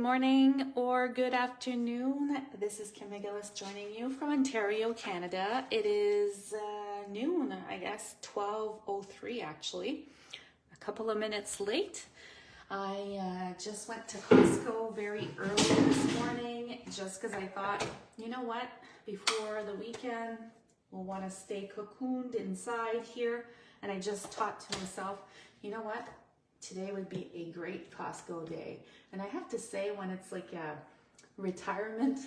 morning or good afternoon. This is Kim McGillis joining you from Ontario, Canada. It is noon, I guess, 12:03 actually. A couple of minutes late. I just went to Costco very early this morning just because I thought, you know what, before the weekend, we'll want to stay cocooned inside here. And I just thought to myself, you know what? Today would be a great Costco day. And I have to say, when it's like a retirement,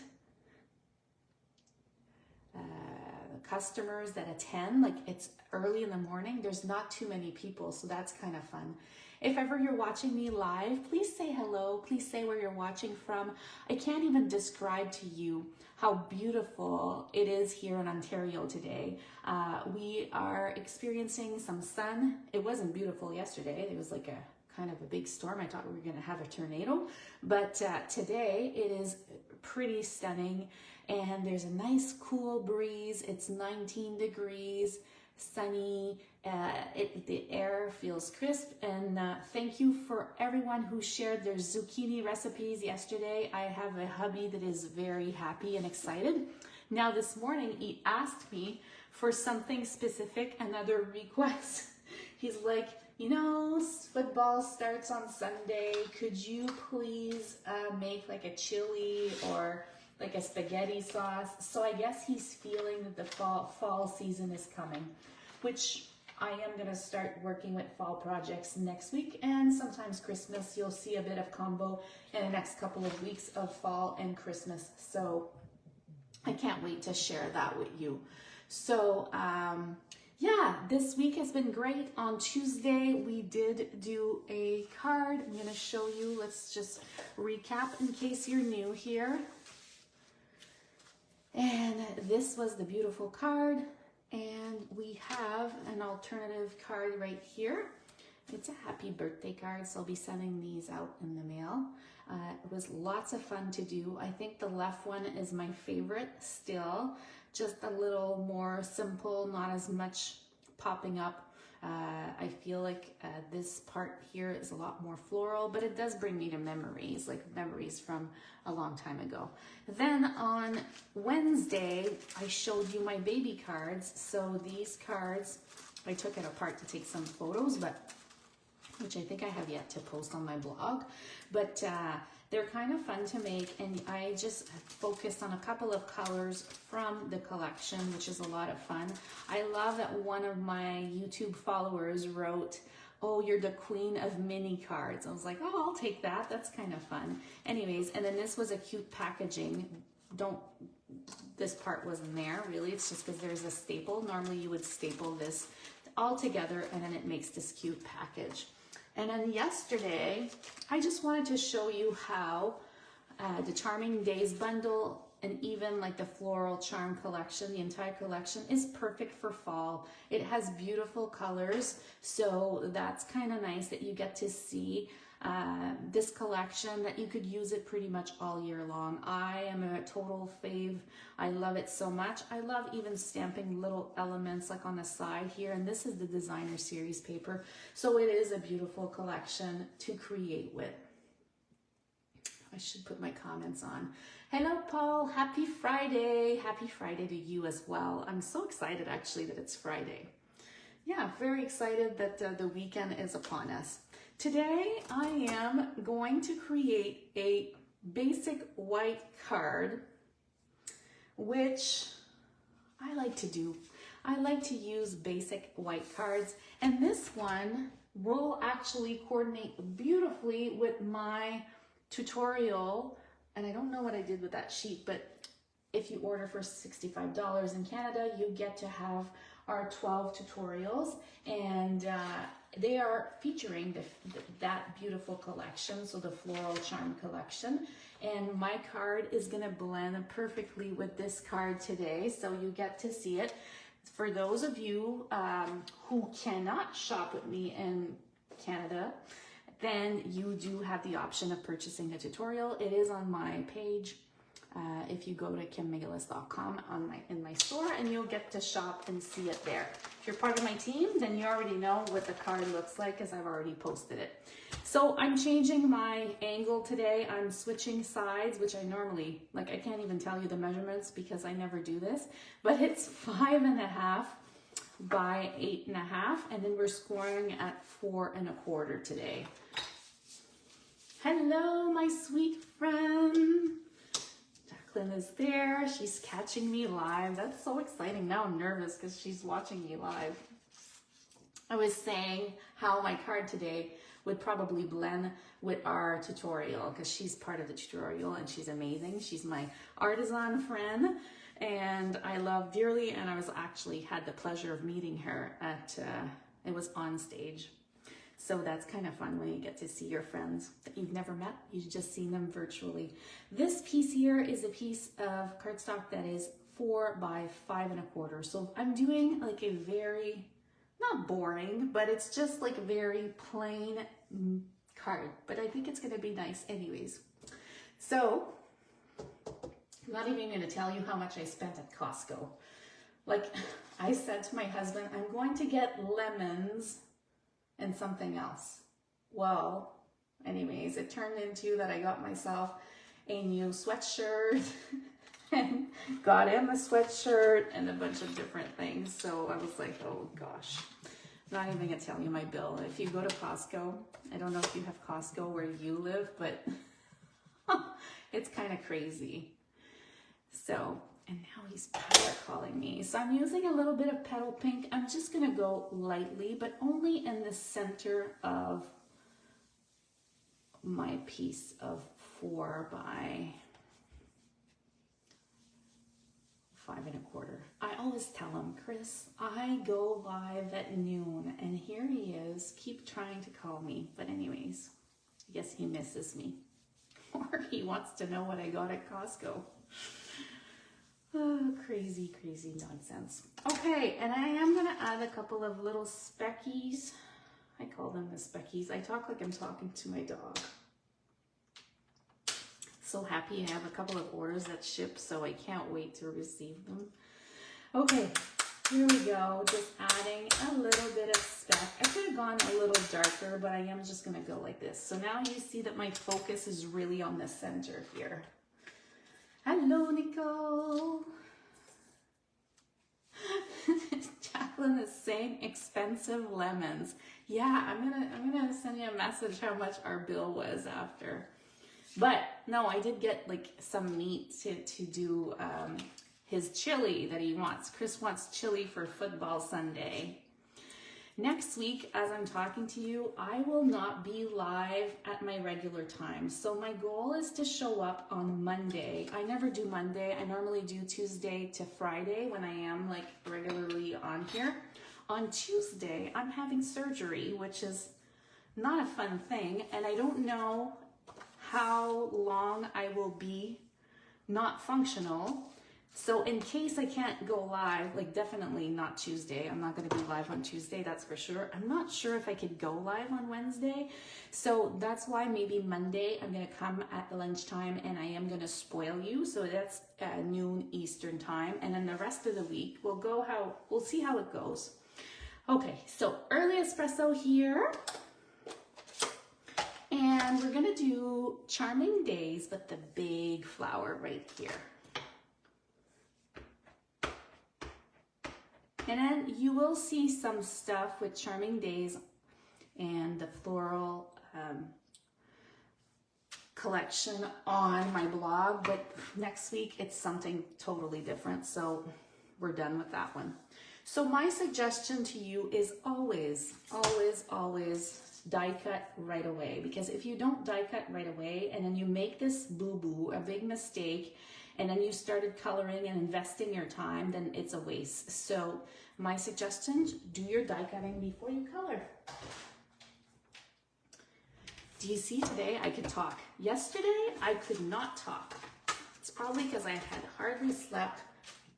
customers that attend, like it's early in the morning, there's not too many people, so that's kind of fun. If ever you're watching me live, please say hello. Please say where you're watching from. I can't even describe to you how beautiful it is here in Ontario today. We are experiencing some sun. It wasn't beautiful yesterday. It was like a kind of a big storm. I thought we were going to have a tornado, but today it is pretty stunning, and there's a nice cool breeze. It's 19 degrees, sunny. The air feels crisp, and thank you for everyone who shared their zucchini recipes yesterday. I have a hubby that is very happy and excited. Now this morning he asked me for something specific, another request. He's like, you know, football starts on Sunday. Could you please make like a chili or like a spaghetti sauce? So I guess he's feeling that the fall season is coming, which I am going to start working with fall projects next week, and sometimes Christmas. You'll see a bit of combo in the next couple of weeks of fall and Christmas. So I can't wait to share that with you. So yeah, this week has been great. On Tuesday, we did do a card. I'm going to show you. Let's just recap in case you're new here. And this was the beautiful card. And we have an alternative card right here. It's a happy birthday card, so I'll be sending these out in the mail. It was lots of fun to do. I think the left one is my favorite still. Just a little more simple, not as much popping up. I feel like this part here is a lot more floral, but it does bring me to memories, like memories from a long time ago. Then on Wednesday, I showed you my baby cards. So these cards, I took it apart to take some photos, but which I think I have yet to post on my blog, but they're kind of fun to make, and I just focused on a couple of colors from the collection, which is a lot of fun. I love that one of my YouTube followers wrote, "Oh, you're the queen of mini cards." I was like, oh, I'll take that. That's kind of fun. Anyways, and then this was a cute packaging. This part wasn't there, really. It's just because there's a staple. Normally you would staple this all together, and then it makes this cute package. And then yesterday, I just wanted to show you how the Charming Days bundle and even like the Floral Charm collection, the entire collection, is perfect for fall. It has beautiful colors, so that's kind of nice that you get to see this collection, that you could use it pretty much all year long. I am a total fave. I love it so much. I love even stamping little elements like on the side here, and this is the designer series paper, so it is a beautiful collection to create with. I should put my comments on. Hello Paul, happy Friday. Happy Friday to you as well. I'm so excited actually that it's Friday. Yeah, very excited that the weekend is upon us. Today, I am going to create a basic white card, which I like to do. I like to use basic white cards, and this one will actually coordinate beautifully with my tutorial. And I don't know what I did with that sheet, but if you order for $65 in Canada, you get to have our 12 tutorials, and they are featuring that beautiful collection, so the Floral Charm collection. And my card is gonna blend perfectly with this card today, so you get to see it. For those of you who cannot shop with me in Canada, then you do have the option of purchasing a tutorial. It is on my page. If you go to kimmcgillis.com in my store, and you'll get to shop and see it there. If you're part of my team, then you already know what the card looks like, as I've already posted it. So I'm changing my angle today. I'm switching sides, which I normally, like, I can't even tell you the measurements because I never do this, but it's 5.5 by 8.5, and then we're scoring at 4.25 today. Hello, my sweet friend. Jacqueline is there. She's catching me live. That's so exciting. Now I'm nervous because she's watching me live. I was saying how my card today would probably blend with our tutorial because she's part of the tutorial and she's amazing. She's my artisan friend and I love dearly, and I was actually had the pleasure of meeting her at, it was on stage. So that's kind of fun when you get to see your friends that you've never met. You've just seen them virtually. This piece here is a piece of cardstock that is 4 by 5.25. So I'm doing like a very, not boring, but it's just like a very plain card. But I think it's gonna be nice anyways. So, I'm not even gonna tell you how much I spent at Costco. Like I said to my husband, I'm going to get lemons and something else. Well, anyways, it turned into that I got myself a new sweatshirt and got him a sweatshirt and a bunch of different things. So I was like, oh gosh, I'm not even gonna tell you my bill. If you go to Costco, I don't know if you have Costco where you live, but it's kind of crazy. So, and now he's power calling me. So I'm using a little bit of petal pink. I'm just gonna go lightly, but only in the center of my piece of 4 by 5.25. I always tell him, Chris, I go live at noon, and here he is, keep trying to call me. But anyways, I guess he misses me, or he wants to know what I got at Costco. Oh, crazy, crazy nonsense. Okay, and I am gonna add a couple of little speckies. I call them the speckies. I talk like I'm talking to my dog. So happy I have a couple of orders that ship, so I can't wait to receive them. Okay, here we go. Just adding a little bit of speck. I could have gone a little darker, but I am just gonna go like this. So now you see that my focus is really on the center here. Hello, Nicole. Jacqueline is saying expensive lemons. Yeah, I'm gonna send you a message how much our bill was after. But no, I did get like some meat to do his chili that he wants. Chris wants chili for football Sunday. Next week, as I'm talking to you, I will not be live at my regular time. So my goal is to show up on Monday. I never do Monday. I normally do Tuesday to Friday when I am like regularly on here. On Tuesday, I'm having surgery, which is not a fun thing. And I don't know how long I will be not functional. So in case I can't go live, like definitely not Tuesday. I'm not going to be live on Tuesday, that's for sure. I'm not sure if I could go live on Wednesday. So that's why maybe Monday I'm going to come at lunchtime and I am going to spoil you. So that's noon Eastern time. And then the rest of the week we'll see how it goes. Okay, so early espresso here. And we're going to do Charming Days, but the big flower right here. And then you will see some stuff with Charming Days and the floral collection on my blog, but next week it's something totally different. So we're done with that one. So my suggestion to you is always, always, always die cut right away. Because if you don't die cut right away and then you make this boo-boo, a big mistake, and then you started coloring and investing your time, then it's a waste. So my suggestion, do your die cutting before you color. Do you see today I could talk? Yesterday, I could not talk. It's probably because I had hardly slept,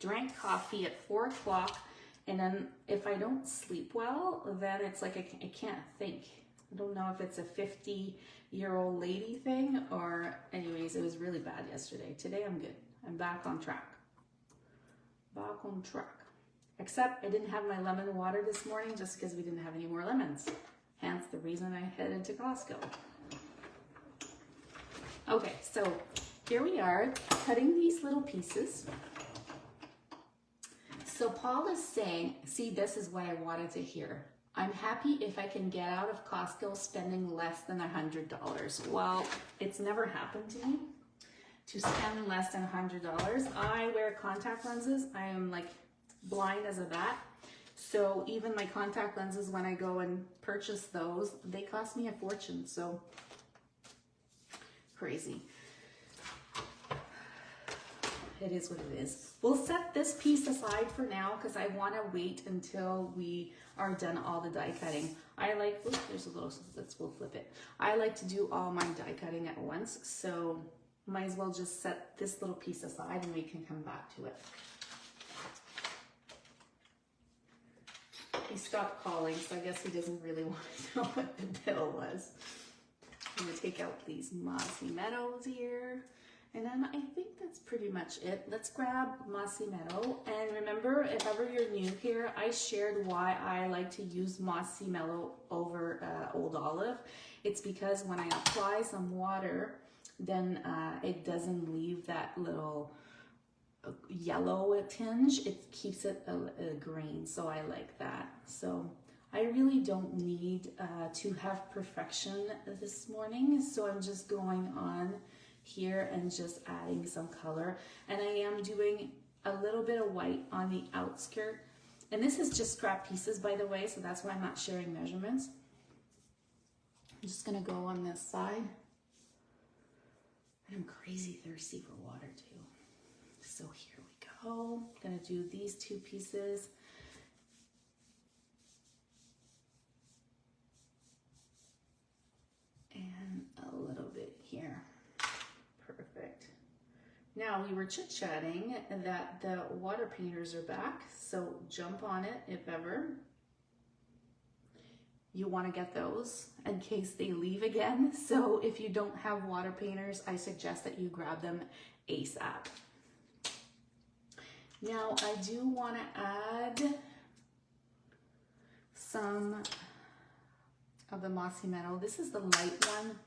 drank coffee at 4 o'clock, and then if I don't sleep well, then it's like I can't think. I don't know if it's a 50-year-old lady thing or anyways, it was really bad yesterday. Today I'm good. I'm back on track. Back on track. Except I didn't have my lemon water this morning just because we didn't have any more lemons. Hence the reason I headed to Costco. Okay, so here we are cutting these little pieces. So Paul is saying, see, this is what I wanted to hear. I'm happy if I can get out of Costco spending less than $100. Well, it's never happened to me to spend less than $100. I wear contact lenses. I am like blind as a bat. So even my contact lenses, when I go and purchase those, they cost me a fortune. So crazy. It is what it is. We'll set this piece aside for now because I want to wait until we are done all the die cutting. I like, oops, there's a little, we'll flip it. I like to do all my die cutting at once, so might as well just set this little piece aside and we can come back to it. He stopped calling, so I guess he doesn't really want to know what the bill was. I'm gonna take out these mossy meadows here. And then I think that's pretty much it. Let's grab Mossy Meadow. And remember, if ever you're new here, I shared why I like to use Mossy Meadow over Old Olive. It's because when I apply some water, then it doesn't leave that little yellow tinge. It keeps it a green, so I like that. So I really don't need to have perfection this morning, so I'm just going on here and just adding some color, and I am doing a little bit of white on the outskirt, and this is just scrap pieces, by the way, so that's why I'm not sharing measurements. I'm just gonna go on this side, and I'm crazy thirsty for water too, so here we go. I'm gonna do these two pieces. And a little bit here. Perfect. Now we were chit-chatting that the water painters are back, so jump on it if ever you want to get those in case they leave again. So if you don't have water painters, I suggest that you grab them ASAP. Now I do want to add some of the Mossy Meadow. This is the light one,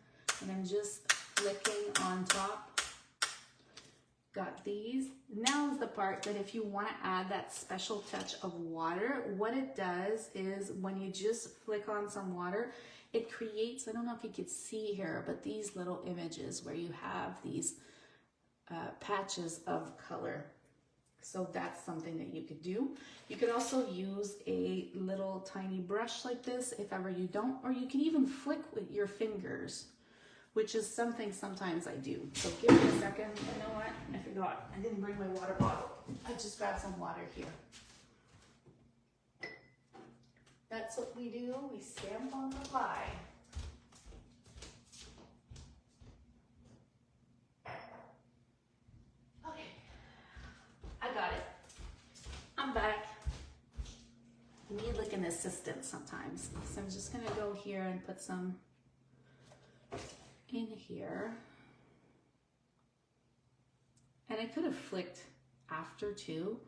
and I'm just flicking on top. Got these. Now is the part that if you want to add that special touch of water, what it does is when you just flick on some water, it creates, I don't know if you could see here, but these little images where you have these patches of color. So that's something that you could do. You could also use a little tiny brush like this if ever you don't, or you can even flick with your fingers, which is something sometimes I do. So give me a second. You know what? I forgot. I didn't bring my water bottle. I just grabbed some water here. That's what we do. We stamp on the fly. Okay. I got it. I'm back. I need like an assistant sometimes. So I'm just gonna go here and put some in here. And I could have flicked after too,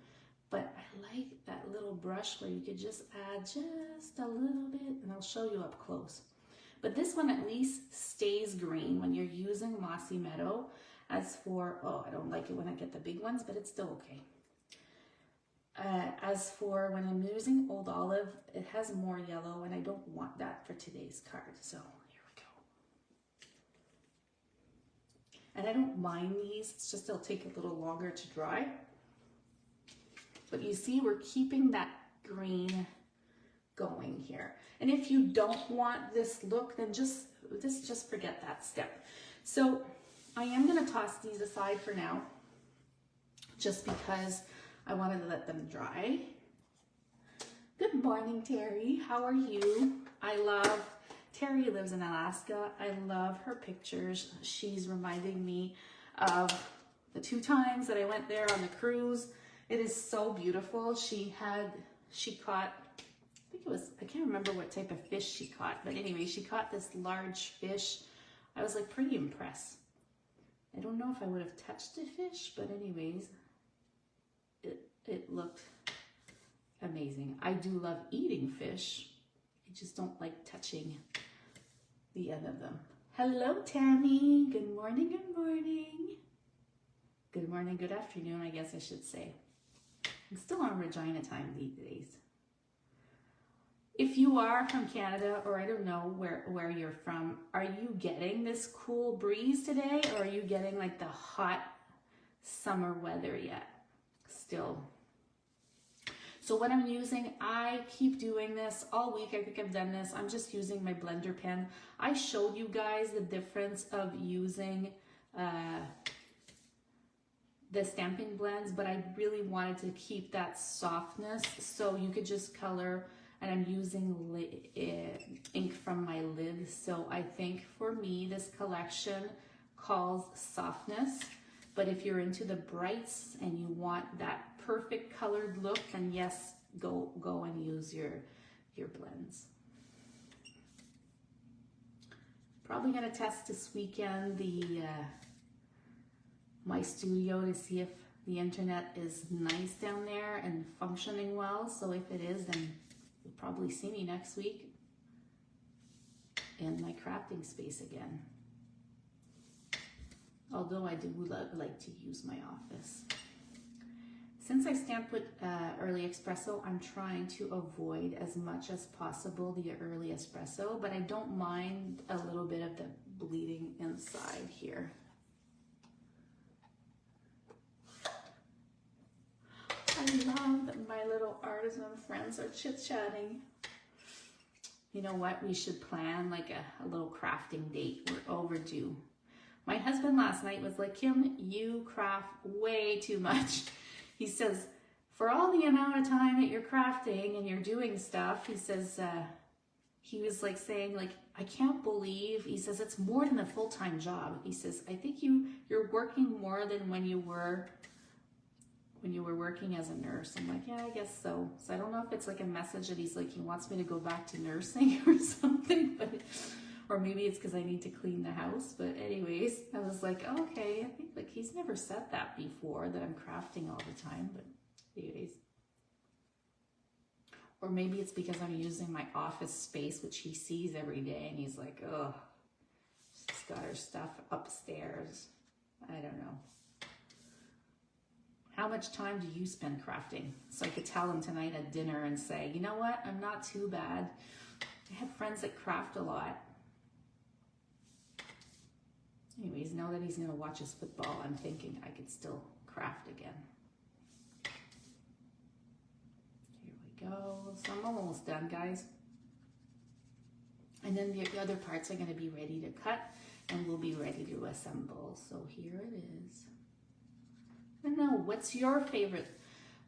but I like that little brush where you could just add just a little bit, and I'll show you up close. But this one at least stays green when you're using Mossy Meadow. As for, oh, I don't like it when I get the big ones, but it's still okay. As for when I'm using Old Olive, it has more yellow, and I don't want that for today's card, so here we go. And I don't mind these, it's just they'll take a little longer to dry. But you see, we're keeping that green going here. And if you don't want this look, then just forget that step. So I am gonna toss these aside for now, just because I wanted to let them dry. Good morning, Terry. How are you? Terry lives in Alaska. I love her pictures. She's reminding me of the 2 times that I went there on the cruise. It is so beautiful. She caught, I think it was, I can't remember what type of fish she caught, but anyway, she caught this large fish. I was like pretty impressed. I don't know if I would have touched the fish, but anyways, it looked amazing. I do love eating fish. I just don't like touching the end of them. Hello, Tammy. Good morning, good morning. Good morning, good afternoon, I guess I should say. I'm still on Regina time these days. If you are from Canada, or I don't know where you're from, are you getting this cool breeze today, or are you getting like the hot summer weather yet? Still. So what I'm using, I keep doing this all week. I think I've done this. I'm just using my blender pen. I showed you guys the difference of using the stamping blends, but I really wanted to keep that softness. So you could just color, and I'm using ink from my lid. So I think for me, this collection calls softness. But if you're into the brights and you want that perfect colored look, then yes, go and use your blends. Probably gonna test this weekend my studio to see if the internet is nice down there and functioning well. So if it is, then you'll probably see me next week in my crafting space again. Although I do like to use my office. Since I stamp with early espresso, I'm trying to avoid as much as possible the early espresso, but I don't mind a little bit of the bleeding inside here. I love that my little artisan friends are chit-chatting. You know what? We should plan like a little crafting date. We're overdue. My husband last night was like, Kim, you craft way too much. He says, for all the amount of time that you're crafting and you're doing stuff, he says, he was like saying, like, I can't believe, he says, it's more than a full-time job. He says, I think you're working more than when you were working as a nurse. I'm like, yeah, I guess so. So I don't know if it's like a message that he's like, he wants me to go back to nursing or something, but, or maybe it's because I need to clean the house. But anyways, I was like, oh, okay, I think like he's never said that before, that I'm crafting all the time. But anyways, or maybe it's because I'm using my office space, which he sees every day, and he's like, oh, she's got her stuff upstairs. I don't know. How much time do you spend crafting? So I could tell him tonight at dinner and say, you know what, I'm not too bad. I have friends that craft a lot. Anyways, now that he's gonna watch his football, I'm thinking I could still craft again. Here we go. So I'm almost done, guys. And then the other parts are gonna be ready to cut and we'll be ready to assemble. So here it is. I don't know, what's your favorite?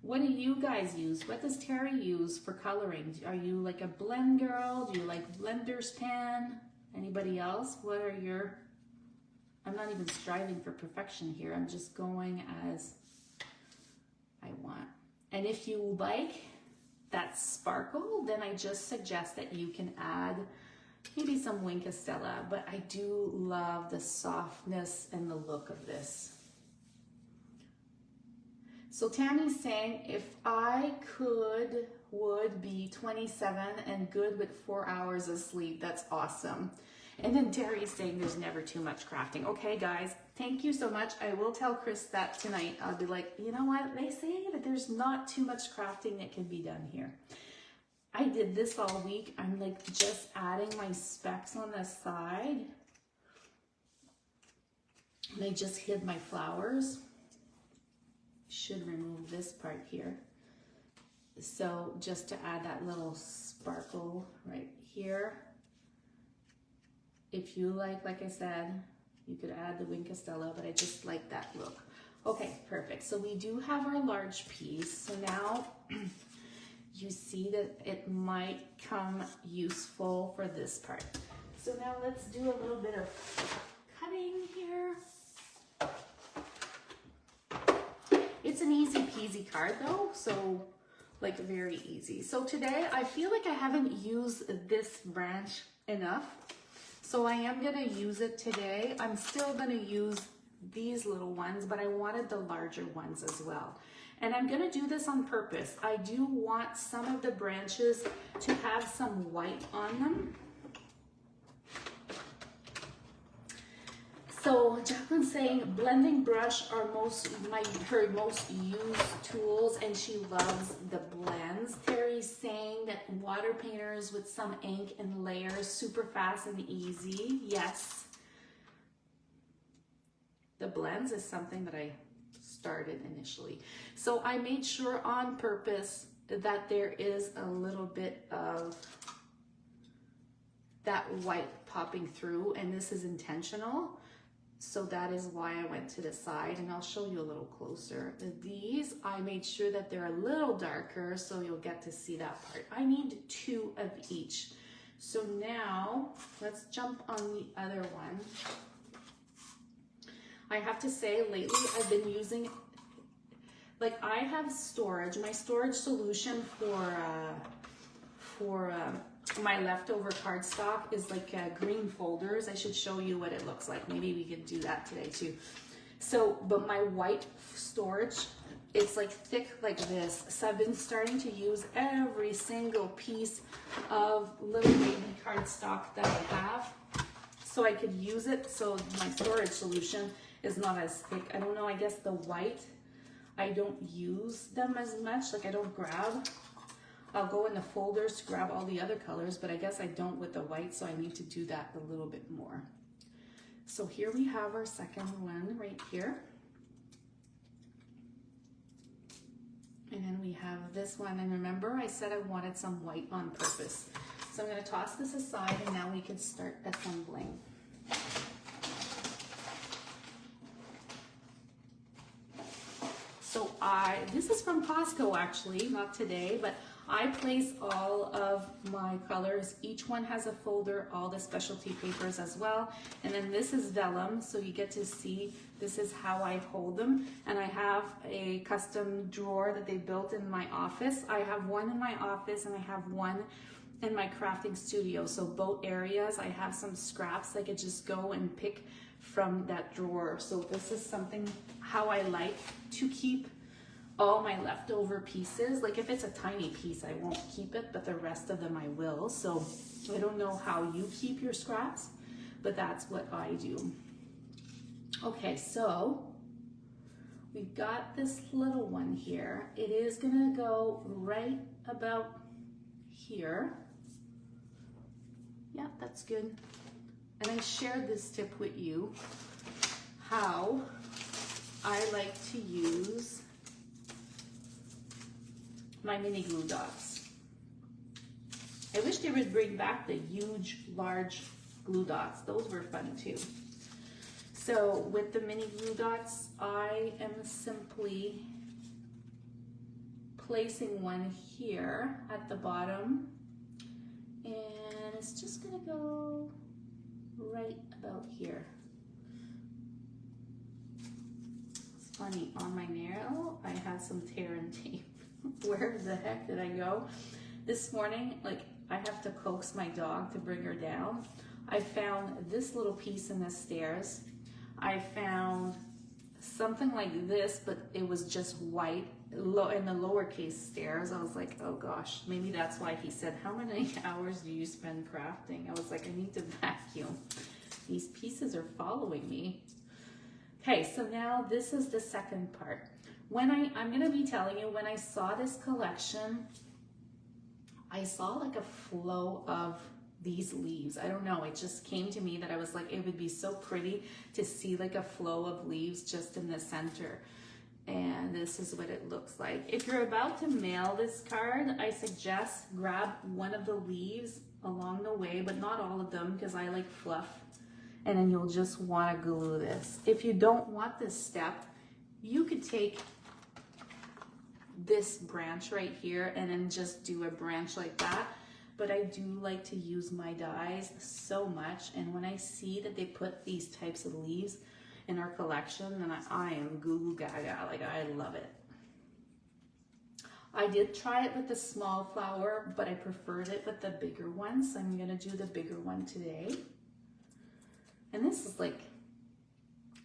What do you guys use? What does Terry use for coloring? Are you like a blend girl? Do you like Blender's pen? Anybody else? What are your... I'm not even striving for perfection here. I'm just going as I want. And if you like that sparkle, then I just suggest that you can add maybe some Wink Estella, but I do love the softness and the look of this. So Tammy's saying, if I would be 27 and good with 4 hours of sleep. That's awesome. And then Terry's saying there's never too much crafting. Okay, guys, thank you so much. I will tell Chris that tonight. I'll be like, you know what? They say that there's not too much crafting that can be done here. I did this all week. I'm like just adding my specks on the side. And I just hid my flowers. Should remove this part here. So just to add that little sparkle right here. If you like I said, you could add the Wink Estella, but I just like that look. Okay, perfect. So we do have our large piece. So now you see that it might come useful for this part. So now let's do a little bit of cutting here. It's an easy peasy card though, so like very easy. So today I feel like I haven't used this branch enough. So I am gonna use it today. I'm still gonna use these little ones, but I wanted the larger ones as well. And I'm gonna do this on purpose. I do want some of the branches to have some white on them. So Jacqueline's saying blending brush are her most used tools, and she loves the blends. Terry's saying that water painters with some ink and layers, super fast and easy. Yes. The blends is something that I started initially. So I made sure on purpose that there is a little bit of that white popping through, and this is intentional. So that is why I went to the side, and I'll show you a little closer. These, I made sure that they're a little darker so you'll get to see that part. I need 2 of each. So now let's jump on the other one. I have to say lately I've been using, like I have storage, my storage solution for my leftover cardstock is like green folders. I should show you what it looks like. Maybe we could do that today too. So, but my white storage, it's like thick like this. So I've been starting to use every single piece of little baby cardstock that I have so I could use it. So my storage solution is not as thick. I don't know, I guess the white, I don't use them as much. Like I don't grab. I'll go in the folders to grab all the other colors, but I guess I don't with the white, so I need to do that a little bit more. So here we have our second one right here. And then we have this one, and remember I said I wanted some white on purpose. So I'm going to toss this aside, and now we can start assembling. So this is from Costco actually, not today, but I place all of my colors. Each one has a folder, all the specialty papers as well. And then this is vellum, so you get to see this is how I hold them. And I have a custom drawer that they built in my office. I have one in my office and I have one in my crafting studio. So both areas, I have some scraps I could just go and pick from that drawer. So this is something how I like to keep all my leftover pieces. Like if it's a tiny piece, I won't keep it, but the rest of them I will. So I don't know how you keep your scraps, but that's what I do. Okay, so we've got this little one here. It is gonna go right about here. Yeah, that's good. And I shared this tip with you, how I like to use my mini glue dots. I wish they would bring back the huge, large glue dots. Those were fun too. So with the mini glue dots, I am simply placing one here at the bottom, and it's just gonna go right about here. It's funny, on my nail, I have some tear and tape. Where the heck did I go? This morning, like I have to coax my dog to bring her down. I found this little piece in the stairs. I found something like this, but it was just white in the lowercase stairs. I was like, oh gosh, maybe that's why he said, how many hours do you spend crafting? I was like, I need to vacuum. These pieces are following me. Okay, so now this is the second part. When I'm gonna be telling you, when I saw this collection, I saw like a flow of these leaves. I don't know, it just came to me that I was like, it would be so pretty to see like a flow of leaves just in the center. And this is what it looks like. If you're about to mail this card, I suggest grab one of the leaves along the way, but not all of them, because I like fluff. And then you'll just want to glue this. If you don't want this step, you could take this branch right here and then just do a branch like that. But I do like to use my dies so much, and when I see that they put these types of leaves in our collection, then I am goo gaga, like I love it. I did try it with the small flower, but I preferred it with the bigger one, so I'm gonna do the bigger one today. And this is like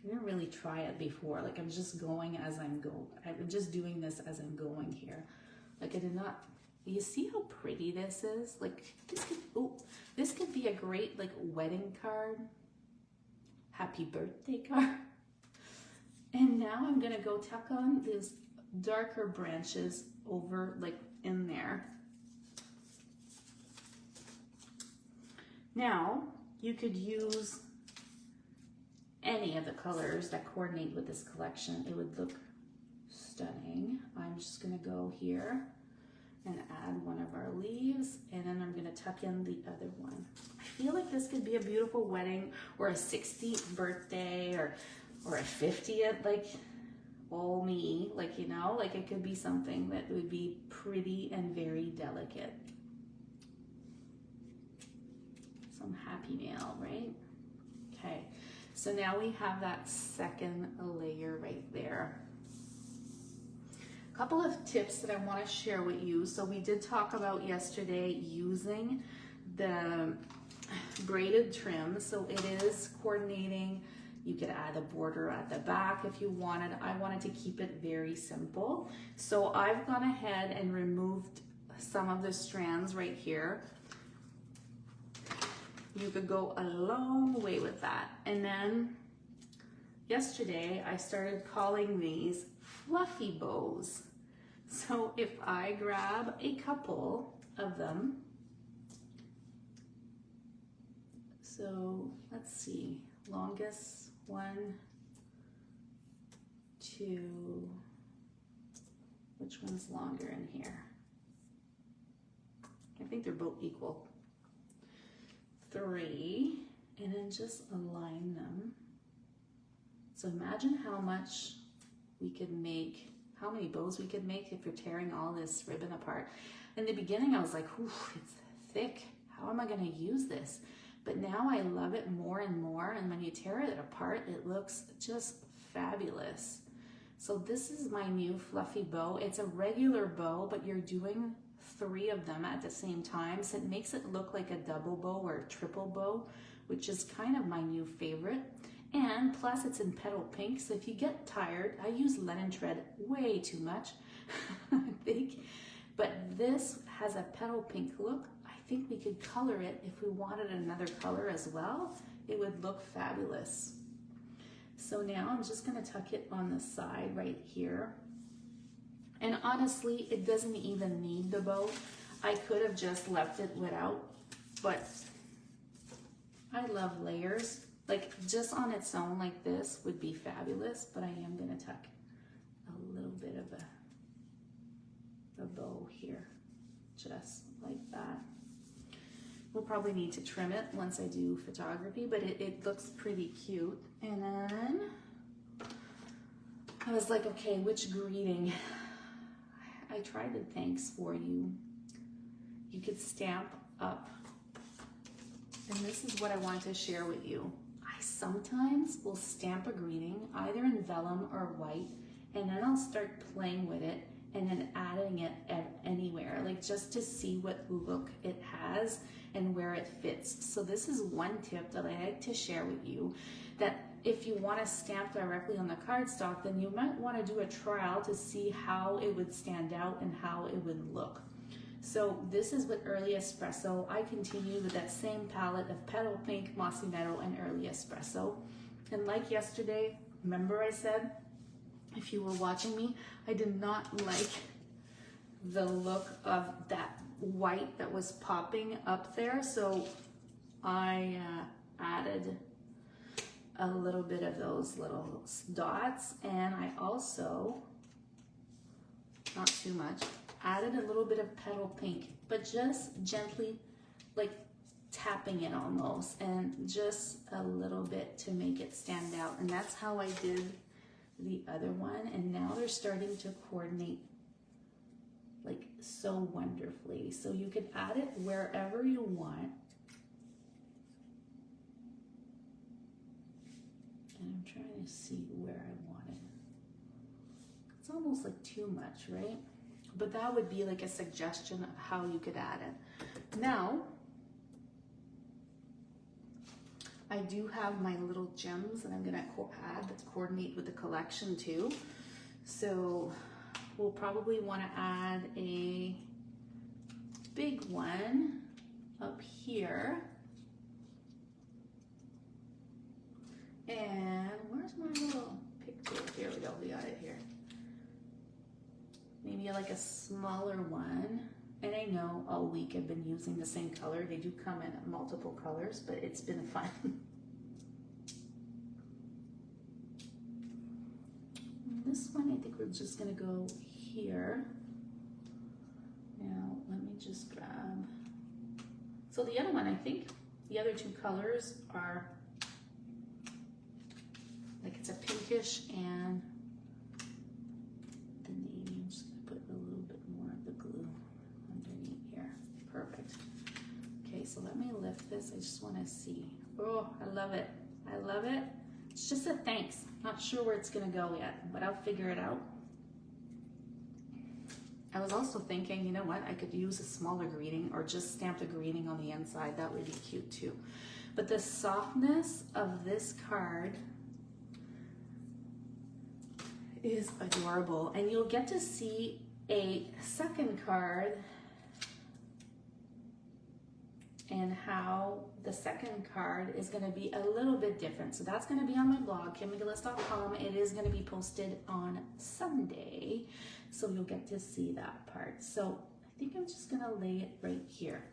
I didn't really try it before. Like I'm just going as I'm going. I'm just doing this as I'm going here. Like I did not, you see how pretty this is? Like this could be a great like wedding card, happy birthday card. And now I'm gonna go tuck on these darker branches over like in there. Now you could use any of the colors that coordinate with this collection. It would look stunning. I'm just gonna go here and add one of our leaves, and then I'm gonna tuck in the other one. I feel like this could be a beautiful wedding or a 60th birthday or a 50th, like, oh me, like, you know, like it could be something that would be pretty and very delicate. Some happy mail, right? Okay, so now we have that second layer right there. A couple of tips that I want to share with you. So we did talk about yesterday using the braided trim. So it is coordinating. You could add a border at the back if you wanted. I wanted to keep it very simple. So I've gone ahead and removed some of the strands right here. You could go a long way with that. And then yesterday I started calling these fluffy bows. So if I grab a couple of them, so let's see, longest 1, 2, which one's longer in here? I think they're both equal. 3, and then just align them. So imagine how much we could make, how many bows we could make if you're tearing all this ribbon apart. In the beginning, I was like, ooh, it's thick. How am I gonna use this? But now I love it more and more. And when you tear it apart, it looks just fabulous. So this is my new fluffy bow. It's a regular bow, but you're doing 3 of them at the same time. So it makes it look like a double bow or a triple bow, which is kind of my new favorite. And plus it's in petal pink. So if you get tired, I use linen thread way too much, I think. But this has a petal pink look. I think we could color it if we wanted another color as well. It would look fabulous. So now I'm just gonna tuck it on the side right here. And honestly, it doesn't even need the bow. I could have just left it without, but I love layers. Like just on its own like this would be fabulous, but I am gonna tuck a little bit of a bow here, just like that. We'll probably need to trim it once I do photography, but it looks pretty cute. And then I was like, okay, which greeting? I tried the thanks for you. You could stamp up. And this is what I want to share with you. I sometimes will stamp a greeting either in vellum or white, and then I'll start playing with it and then adding it anywhere, like just to see what look it has and where it fits. So this is one tip that I like to share with you, that if you want to stamp directly on the cardstock, then you might want to do a trial to see how it would stand out and how it would look. So this is with Early Espresso. I continued with that same palette of Petal Pink, Mossy Meadow, and Early Espresso. And like yesterday, remember I said, if you were watching me, I did not like the look of that white that was popping up there. So I added a little bit of those little dots, and I also, not too much, added a little bit of Petal Pink, but just gently like tapping it almost, and just a little bit to make it stand out. And that's how I did the other one, and now they're starting to coordinate like so wonderfully. So you could add it wherever you want. And I'm trying to see where I want it. It's almost like too much, right? But that would be like a suggestion of how you could add it. Now, I do have my little gems that I'm gonna add that coordinate with the collection too. So we'll probably wanna add a big one up here. And where's my little picture? Here we go, we got it here. Maybe like a smaller one. And I know all week I've been using the same color. They do come in multiple colors, but it's been fun. This one, I think we're just gonna go here. Now, let me just grab. So the other one, I think the other two colors are, like it's a pinkish and the navy. I'm just gonna put a little bit more of the glue underneath here. Perfect. Okay, so let me lift this. I just wanna see. Oh, I love it. I love it. It's just a thanks. Not sure where it's gonna go yet, but I'll figure it out. I was also thinking, you know what, I could use a smaller greeting or just stamp the greeting on the inside. That would be cute too. But the softness of this card is adorable. And you'll get to see a second card and how the second card is going to be a little bit different. So that's going to be on my blog, kimmcgillis.com. It is going to be posted on Sunday. So you'll get to see that part. So I think I'm just going to lay it right here.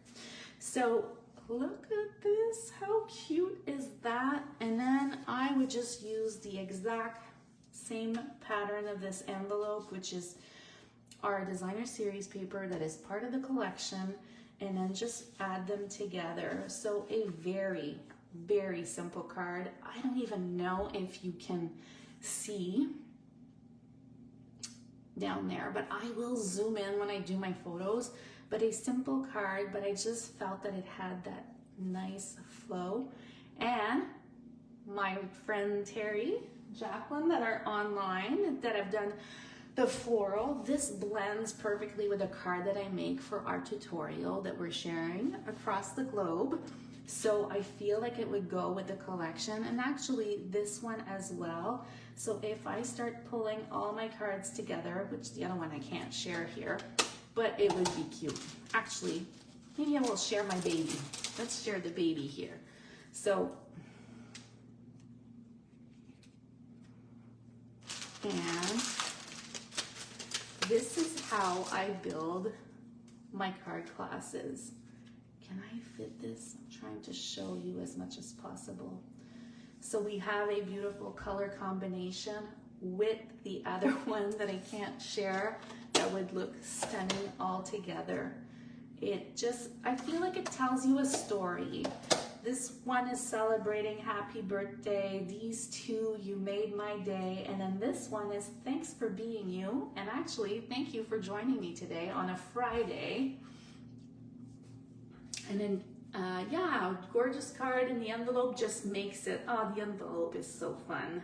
So look at this. How cute is that? And then I would just use the exact same pattern of this envelope, which is our designer series paper that is part of the collection, and then just add them together. So a very, very simple card. I don't even know if you can see down there, but I will zoom in when I do my photos. But a simple card, but I just felt that it had that nice flow. And my friend Terry, Jacqueline, that are online, that have done the floral, this blends perfectly with a card that I make for our tutorial that we're sharing across the globe. So I feel like it would go with the collection, and actually this one as well. So if I start pulling all my cards together, which the other one I can't share here, but it would be cute. Actually, maybe I will share my baby. Let's share the baby here. So, and this is how I build my card classes. Can I fit this? I'm trying to show you as much as possible. So we have a beautiful color combination with the other one that I can't share that would look stunning all together. It just, I feel like it tells you a story. This one is celebrating happy birthday. These two, you made my day. And then this one is thanks for being you. And actually, thank you for joining me today on a Friday. And then, yeah, gorgeous card, and the envelope just makes it, oh, the envelope is so fun.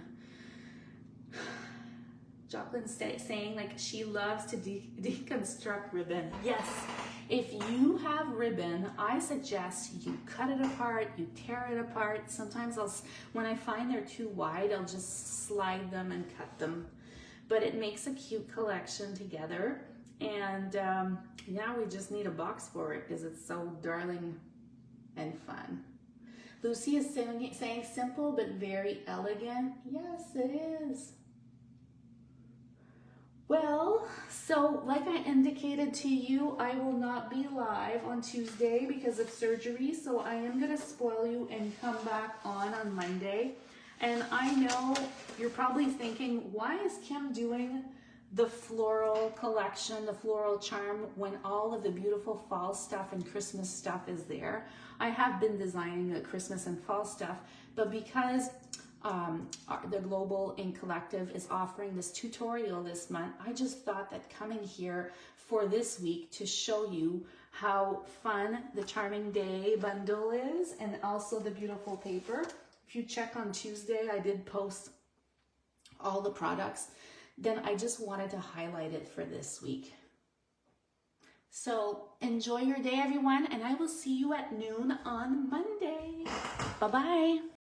Jacqueline's saying like she loves to deconstruct ribbon. Yes, if you have ribbon, I suggest you cut it apart, you tear it apart. Sometimes when I find they're too wide, I'll just slide them and cut them. But it makes a cute collection together. And now we just need a box for it because it's so darling and fun. Lucy is saying simple but very elegant. Yes, it is. Well, so like I indicated to you, I will not be live on Tuesday because of surgery. So I am going to spoil you and come back on Monday. And I know you're probably thinking, why is Kim doing the floral collection, the floral charm, when all of the beautiful fall stuff and Christmas stuff is there? I have been designing the Christmas and fall stuff, but because the Global Ink Collective is offering this tutorial this month, I just thought that coming here for this week to show you how fun the Charming Day bundle is, and also the beautiful paper. If you check on Tuesday, I did post all the products. Then I just wanted to highlight it for this week. So enjoy your day, everyone, and I will see you at noon on Monday. Bye-bye.